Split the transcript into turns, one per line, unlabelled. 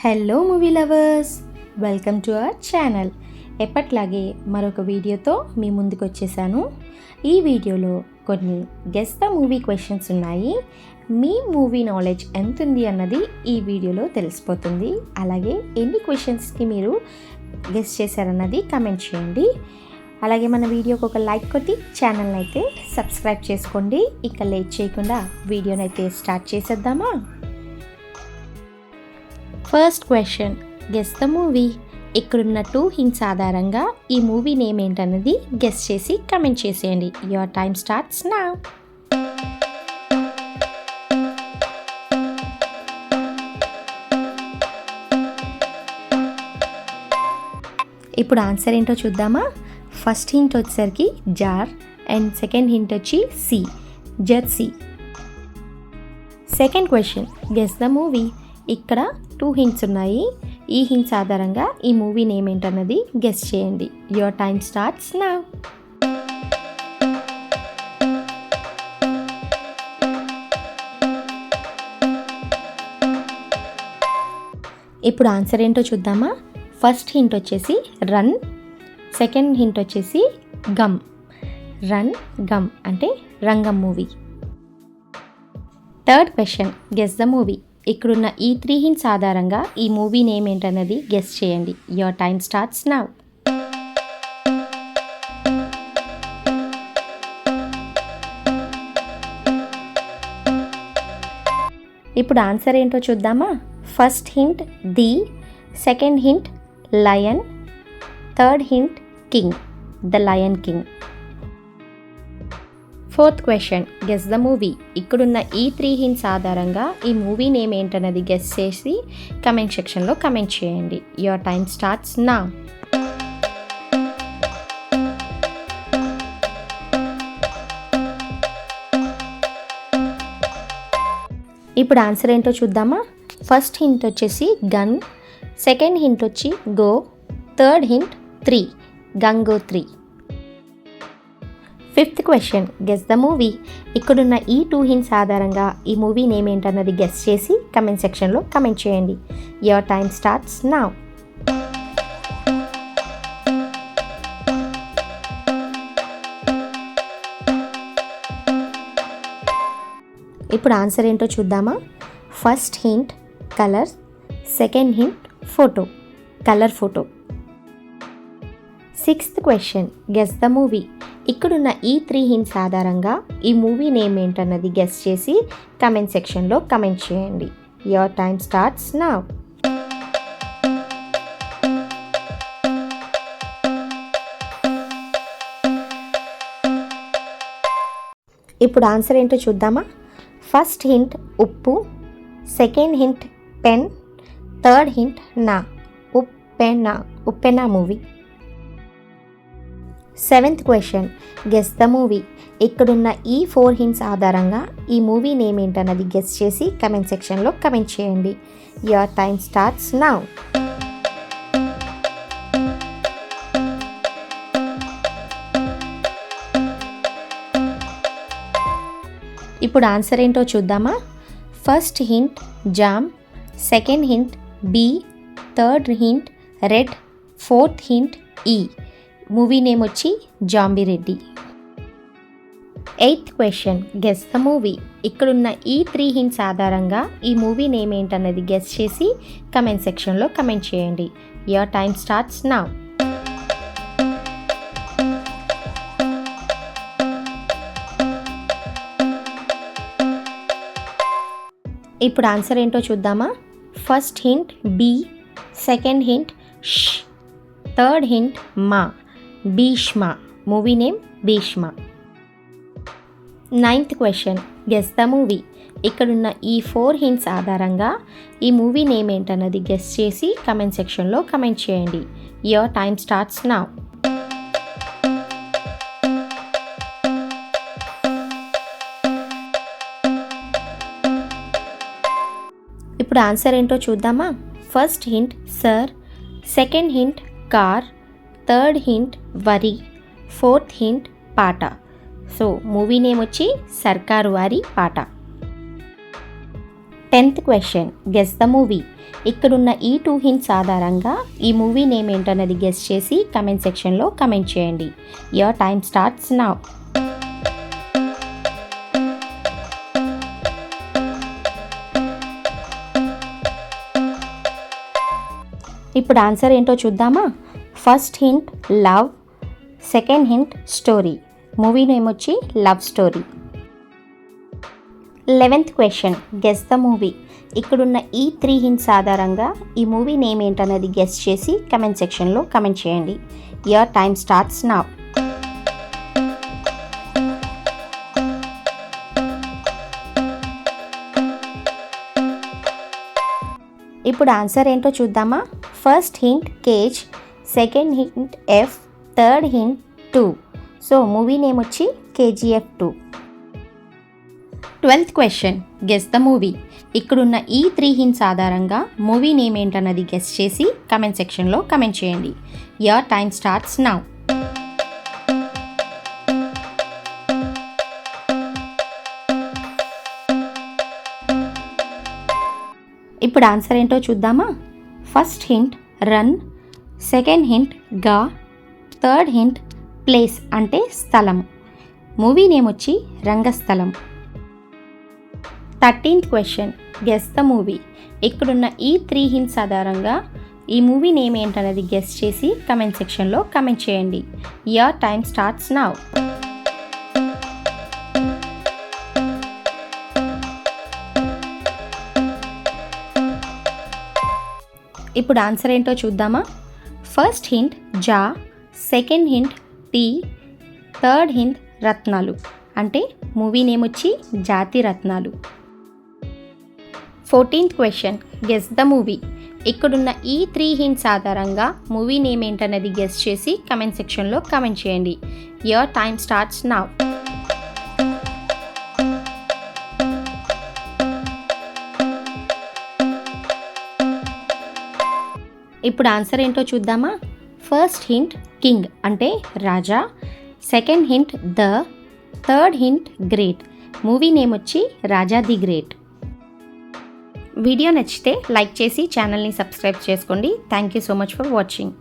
Hello movie lovers, welcome to our channel. ఎప్పట్లాగే మరొక వీడియోతో మీ ముందుకు వచ్చేసాను. ఈ వీడియోలో కొన్ని గెస్ ద మూవీ క్వశ్చన్స్ ఉన్నాయి. మీ మూవీ నాలెడ్జ్ ఎంత ఉంది అన్నది ఈ వీడియోలో తెలిసిపోతుంది. అలాగే ఎన్ని క్వశ్చన్స్కి మీరు గెస్ చేశారన్నది కమెంట్ చేయండి. అలాగే మన వీడియోకి ఒక లైక్ కొట్టి ఛానల్ని అయితే సబ్స్క్రైబ్ చేసుకోండి. ఇక లేట్ చేయకుండా వీడియోని అయితే స్టార్ట్ చేసేద్దామా? First question, guess the movie. ఇక్కడున్న 2 హింట్స్ ఆధారంగా ఈ మూవీ నేమ్ ఏంటన్నది గెస్ చేసి కమెంట్ చేసేయండి. Your time starts now. ఇప్పుడు ఆన్సర్ ఏంటో చూద్దామా? ఫస్ట్ హింట్ వచ్చేసరికి జార్ అండ్ సెకండ్ హింట్ వచ్చి C, Jersey. Second question, guess the movie. ఇక్కడ 2 హింట్స్ ఉన్నాయి. ఈ హింట్స్ ఆధారంగా ఈ మూవీ నేమ్ ఏంటన్నది గెస్ చేయండి. Your time starts now. ఇప్పుడు ఆన్సర్ ఏంటో చూద్దామా? ఫస్ట్ హింట్ వచ్చేసి రన్, సెకండ్ హింట్ వచ్చేసి గమ్. రన్ గమ్ అంటే రంగం movie. Third question, guess the movie. ఇక్కడున్న ఈ 3 హింట్స్ ఆధారంగా ఈ మూవీ నేమ్ ఏంటన్నది గెస్ చేయండి. Your time starts now. ఇప్పుడు ఆన్సర్ ఏంటో చూద్దామా? First hint the, second hint lion, third hint king, the lion king. Fourth question, guess the movie. ఇక్కడున్న ఈ 3 హింట్స్ ఆధారంగా ఈ మూవీ నేమ్ ఏంటన్నది గెస్ చేసి కమెంట్ సెక్షన్లో కమెంట్ చేయండి. Your time starts now. ఇప్పుడు ఆన్సర్ ఏంటో చూద్దామా? ఫస్ట్ హింట్ వచ్చేసి గన్, సెకండ్ హింట్ వచ్చి go, third hint 3, Gangotri. Fifth question, guess the movie. ఇక్కడున్న ఈ 2 హింట్స్ ఆధారంగా ఈ మూవీ నేమ్ ఏంటన్నది గెస్ చేసి కమెంట్ సెక్షన్లో కమెంట్ చేయండి. Your time starts now. ఇప్పుడు ఆన్సర్ ఏంటో చూద్దామా? First hint colour, second hint photo, colour photo. Sixth question, guess the movie. ఇక్కడున్న ఈ 3 హింట్స్ ఆధారంగా ఈ మూవీ నేమ్ ఏంటన్నది గెస్ చేసి కమెంట్ సెక్షన్లో కమెంట్ చేయండి. Your time starts now. ఇప్పుడు ఆన్సర్ ఏంటో చూద్దామా? ఫస్ట్ హింట్ ఉప్పు, second hint pen, third hint నా, Uppena, Uppena movie. Seventh question, guess the movie. ఇక్కడున్న ఈ 4 హింట్స్ ఆధారంగా ఈ మూవీ నేమ్ ఏంటన్నది గెస్ చేసి కమెంట్ సెక్షన్లో కమెంట్ చేయండి. Your time starts now. ఇప్పుడు ఆన్సర్ ఏంటో చూద్దామా? First hint jam, second hint B, third hint red, fourth hint E. Movie name వచ్చి Zombie Reddy. Eighth question, guess the movie. ఇక్కడున్న ఈ 3 హింట్స్ ఆధారంగా ఈ మూవీ నేమ్ ఏంటన్నది గెస్ చేసి కమెంట్ సెక్షన్లో కమెంట్ చేయండి. Your time starts now. ఇప్పుడు ఆన్సర్ ఏంటో చూద్దామా? ఫస్ట్ హింట్ బి, సెకండ్ హింట్ ష్, థర్డ్ హింట్ మా, Bheeshma. Movie name Bheeshma. Ninth question, guess the movie. ఇక్కడున్న ఈ 4 హింట్స్ ఆధారంగా ఈ మూవీ నేమ్ ఏంటన్నది గెస్ చేసి కమెంట్ సెక్షన్లో కమెంట్ చేయండి. Your time starts now. ఇప్పుడు ఆన్సర్ ఏంటో చూద్దామా? ఫస్ట్ హింట్ సర్, సెకండ్ హింట్ కార్, థర్డ్ హింట్ వరి, ఫోర్త్ హింట్ పాట. సో మూవీ నేమ్ వచ్చి సర్కారు వారి పాట. 10th question guess the movie. ఇక్కడున్న ఈ 2 హింట్స్ ఆధారంగా ఈ మూవీ నేమ్ ఏంటన్నది గెస్ చేసి కమెంట్ సెక్షన్లో కమెంట్ చేయండి. Your time starts now. ఇప్పుడు ఆన్సర్ ఏంటో చూద్దామా. First hint love, second hint story. Movie name వచ్చి love story. 11th question guess the movie. ఇక్కడున్న ఈ 3 హింట్స్ ఆధారంగా ఈ మూవీ నేమ్ ఏంటన్నది గెస్ చేసి కమెంట్ సెక్షన్లో కమెంట్ చేయండి. Your time starts now. ఇప్పుడు ఆన్సర్ ఏంటో చూద్దామా. First hint cage, second hint F, third hint 2. So movie name వచ్చి KGF 2. 12th question guess the movie. ఇక్కడున్న ఈ 3 హింట్స్ ఆధారంగా మూవీ నేమ్ ఏంటన్నది గెస్ చేసి కమెంట్ సెక్షన్లో కమెంట్ చేయండి. Your time starts now. ఇప్పుడు ఆన్సర్ ఏంటో చూద్దామా. First hint run, second hint గా, థర్డ్ హింట్ ప్లేస్ అంటే స్థలం. మూవీ నేమ్ వచ్చి రంగస్థలం. 13th question guess the movie. ఇక్కడున్న ఈ 3 హింట్స్ ఆధారంగా ఈ మూవీ నేమ్ ఏంటనేది గెస్ చేసి కమెంట్ సెక్షన్లో కమెంట్ చేయండి. Your time starts now. ఇప్పుడు ఆన్సర్ ఏంటో చూద్దామా. ఫస్ట్ హింట్ జా, సెకండ్ హింట్ టీ, థర్డ్ హింట్ రత్నాలు అంటే మూవీ నేమ్ వచ్చి జాతి రత్నాలు. 14th question guess the movie. ఇక్కడున్న ఈ 3 హింట్స్ ఆధారంగా మూవీ నేమ్ ఏంటన్నది గెస్ చేసి కమెంట్ సెక్షన్లో కమెంట్ చేయండి. Your time starts now. ఇప్పుడు ఆన్సర్ ఏంటో చూద్దామా. ఫస్ట్ హింట్ కింగ్ అంటే రాజా, second hint the, third hint great. Movie name వచ్చి రాజా ది గ్రేట్. వీడియో నచ్చితే లైక్ చేసి ఛానల్ని సబ్స్క్రైబ్ చేసుకోండి. Thank you so much for watching.